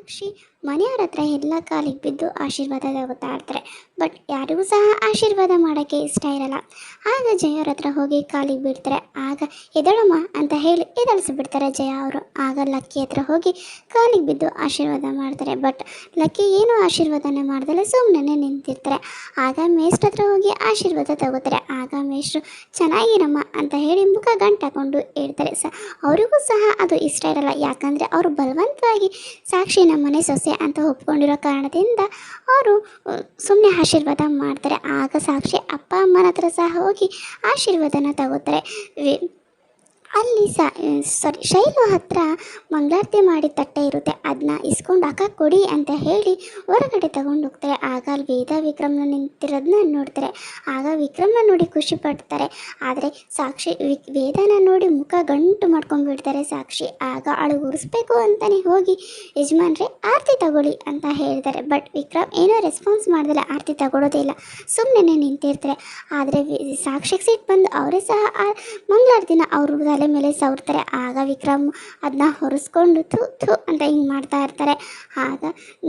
ಸಾಕ್ಷಿ ಮನೆಯವ್ರ ಹತ್ರ ಎಲ್ಲ ಕಾಲಿಗೆ ಬಿದ್ದು ಆಶೀರ್ವಾದ ತಗೋತಾ ಇರ್ತಾರೆ. ಬಟ್ ಯಾರಿಗೂ ಸಹ ಆಶೀರ್ವಾದ ಮಾಡೋಕ್ಕೆ ಇಷ್ಟ ಇರಲ್ಲ. ಆಗ ಜಯವ್ರ ಹತ್ರ ಹೋಗಿ ಕಾಲಿಗೆ ಬಿಡ್ತಾರೆ. ಆಗ ಎದಳಮ್ಮ ಅಂತ ಹೇಳಿ ಎದಳಿಸ್ಬಿಡ್ತಾರೆ ಜಯ ಅವರು. ಆಗ ಲಕ್ಕಿ ಹತ್ರ ಹೋಗಿ ಕಾಲಿಗೆ ಬಿದ್ದು ಆಶೀರ್ವಾದ ಮಾಡ್ತಾರೆ. ಬಟ್ ಲಕ್ಕಿ ಏನೂ ಆಶೀರ್ವಾದನೆ ಮಾಡ್ದಲೆ ಸುಮ್ಮನೆ ನಿಂತಿರ್ತಾರೆ. ಆಗ ಮೇಷ್ಟ್ರ ಹತ್ರ ಹೋಗಿ ಆಶೀರ್ವಾದ ತಗೋತಾರೆ. ಆಗ ಮೇಷ್ಟ್ರು ಚೆನ್ನಾಗಿರಮ್ಮ ಅಂತ ಹೇಳಿ ಮುಖ ಗಂಟಾಕೊಂಡು ಹೇಳ್ತಾರೆ. ಅವರಿಗೂ ಸಹ ಅದು ಇಷ್ಟ ಇರಲ್ಲ. ಯಾಕಂದರೆ ಅವರು ಬಲವಂತವಾಗಿ ಸಾಕ್ಷಿ ನಮ್ಮನೆ ಸೊಸೆ ಅಂತ ಒಪ್ಕೊಂಡಿರೋ ಕಾರಣದಿಂದ ಅವರು ಸುಮ್ಮನೆ ಆಶೀರ್ವಾದ ಮಾಡ್ತಾರೆ. ಆಗ ಸಾಕ್ಷಿ ಅಪ್ಪ ಅಮ್ಮನ ಹತ್ರ ಸಹ ಹೋಗಿ ಆಶೀರ್ವಾದನ ತಗೋತಾರೆ. ಅಲ್ಲಿ ಶೈಲು ಹತ್ರ ಮಂಗಳಾರತಿ ಮಾಡಿ ತಟ್ಟೆ ಇರುತ್ತೆ. ಅದನ್ನ ಇಸ್ಕೊಂಡು ಅಕ್ಕ ಕೊಡಿ ಅಂತ ಹೇಳಿ ಹೊರಗಡೆ ತಗೊಂಡು ಹೋಗ್ತಾರೆ. ಆಗ ಅಲ್ಲಿ ವೇದ ವಿಕ್ರಮ್ನ ನಿಂತಿರೋದನ್ನ ನೋಡ್ತಾರೆ. ಆಗ ವಿಕ್ರಮ್ನ ನೋಡಿ ಖುಷಿ ಪಡ್ತಾರೆ. ಆದರೆ ಸಾಕ್ಷಿ ವೇದನ ನೋಡಿ ಮುಖ ಗಂಟು ಮಾಡ್ಕೊಂಡ್ಬಿಡ್ತಾರೆ ಸಾಕ್ಷಿ. ಆಗ ಅಳು ಉರಿಸ್ಬೇಕು ಅಂತಲೇ ಹೋಗಿ ಯಜಮಾನ್ರೆ ಆರತಿ ತಗೊಳ್ಳಿ ಅಂತ ಹೇಳ್ತಾರೆ. ಬಟ್ ವಿಕ್ರಮ್ ಏನೋ ರೆಸ್ಪಾನ್ಸ್ ಮಾಡ್ದಿಲ್ಲ, ಆರತಿ ತಗೊಳ್ಳೋದೇ ಇಲ್ಲ, ಸುಮ್ಮನೆ ನಿಂತಿರ್ತಾರೆ. ಆದರೆ ಸಾಕ್ಷಿಗೆ ಸಿಟ್ಟು ಬಂದು ಅವರೇ ಸಹ ಮಂಗಳಾರತಿನ ಅವ್ರ ತಲೆ ಮೇಲೆ ಸವರ್ತಾರೆ. ಆಗ ವಿಕ್ರಮ್ ಅದನ್ನ ಹೊರಿಸ್ಕೊಂಡು ಥೂ ಅಂತ ಹಿಂಗೆ ಮಾಡ್ತಾ ಇರ್ತಾರೆ. ಆಗ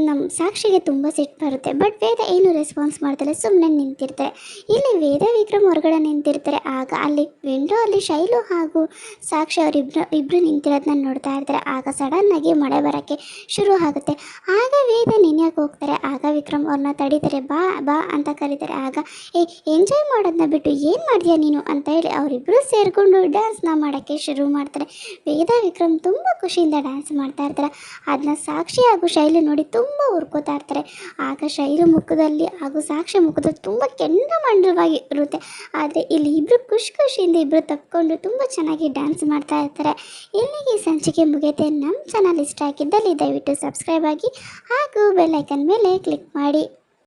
ನಮ್ಮ ಸಾಕ್ಷಿಗೆ ತುಂಬ ಸಿಟ್ಟು ಬರುತ್ತೆ. ಬಟ್ ವೇದ ಏನು ರೆಸ್ಪಾನ್ಸ್ ಮಾಡ್ತಾರೆ, ಸುಮ್ಮನೆ ನಿಂತಿರ್ತಾರೆ. ಇಲ್ಲಿ ವೇದ ವಿಕ್ರಮ್ ಹೊರಗಡೆ ನಿಂತಿರ್ತಾರೆ. ಆಗ ಅಲ್ಲಿ ವಿಂಡೋ ಅಲ್ಲಿ ಶೈಲು ಹಾಗೂ ಸಾಕ್ಷಿ ಅವರಿಬ್ರು ನಿಂತಿರೋದನ್ನ ನೋಡ್ತಾ ಇರ್ತಾರೆ. ಆಗ ಸಡನ್ನಾಗಿ ಮಳೆ ಬರೋಕ್ಕೆ ಶುರು ಆಗುತ್ತೆ. ಆಗ ವೇದ ನೆನೆಯೋಕೆ ಹೋಗ್ತಾರೆ. ಆಗ ವಿಕ್ರಮ್ ಅವ್ರನ್ನ ತಡೀತಾರೆ. ಬಾ ಬಾ ಅಂತ ಕರೀತಾರೆ. ಆಗ ಎಂಜಾಯ್ ಮಾಡೋದನ್ನ ಬಿಟ್ಟು ಏನು ಮಾಡ್ತೀಯ ನೀನು ಅಂತ ಹೇಳಿ ಅವರಿಬ್ಬರು ಸೇರಿಕೊಂಡು ಡ್ಯಾನ್ಸ್ನ ಮಾಡೋಕ್ಕೆ ಶುರು ಮಾಡ್ತಾರೆ. ವೇದ ವಿಕ್ರಮ್ ತುಂಬ ಖುಷಿಯಿಂದ ಡ್ಯಾನ್ಸ್ ಮಾಡ್ತಾ ಇರ್ತಾರೆ. ಅದನ್ನ ಸಾಕ್ಷಿ ಹಾಗೂ ಶೈಲು ನೋಡಿ ತುಂಬ ಹುರ್ಕೋತಾ ಇರ್ತಾರೆ. ಆಗ ಶೈಲು ಮುಖದಲ್ಲಿ ಹಾಗೂ ಸಾಕ್ಷಿ ಮುಖದಲ್ಲಿ ತುಂಬ ಕೆಂಡಮಂಡಲವಾಗಿ ಇರುತ್ತೆ. ಆದರೆ ಇಲ್ಲಿ ಇಬ್ಬರು ಖುಷಿಯಿಂದ ಇಬ್ಬರು ತಪ್ಪಿಕೊಂಡು ತುಂಬ ಚೆನ್ನಾಗಿ ಡ್ಯಾನ್ಸ್ ಮಾಡ್ತಾ ಇರ್ತಾರೆ. ಇಲ್ಲಿಗೆ ಸಂಚಿಕೆ ಮುಗಿಯುತ್ತೆ. ನಮ್ಮ ಚಾನಲ್ ಇಷ್ಟ ಆಗಿದ್ದಲ್ಲಿ ದಯವಿಟ್ಟು ಸಬ್ಸ್ಕ್ರೈಬ್ ಆಗಿ ಹಾಗೂ ಬೆಲ್ ಐಕನ್ ಮೇಲೆ ಕ್ಲಿಕ್ ಮಾಡಿ.